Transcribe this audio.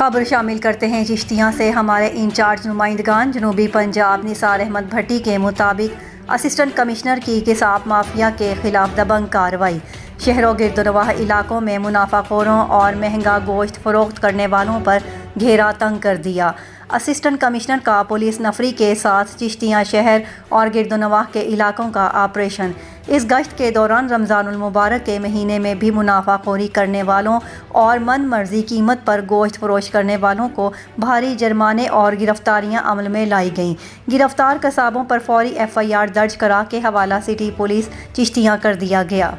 खबर शामिल करते हैं चिश्तियाँ से। हमारे इंचार्ज नुमाइंदगान जनूबी पंजाब निसार अहमद भट्टी के मुताबिक असिस्टेंट कमिश्नर की किसाब माफिया के खिलाफ दबंग कार्रवाई। शहरों गिरदोनवाह इलाकों में मुनाफाखोरों और महंगा गोश्त फरोख्त करने वालों पर घेरा तंग कर दिया। असिस्टेंट कमिश्नर का पुलिस नफरी के साथ चिश्तियाँ शहर और गिरदोनवाह के इलाकों का ऑपरेशन। इस गश्त के दौरान रमज़ानुल मुबारक के महीने में भी मुनाफाखोरी करने वालों और मन मर्जी कीमत पर गोश्त फरोश करने वालों को भारी जुर्माने और गिरफ्तारियां अमल में लाई गईं। गिरफ्तार कसाबों पर फौरी FIR दर्ज करा के हवाला सिटी पुलिस चिश्तियाँ कर दिया गया।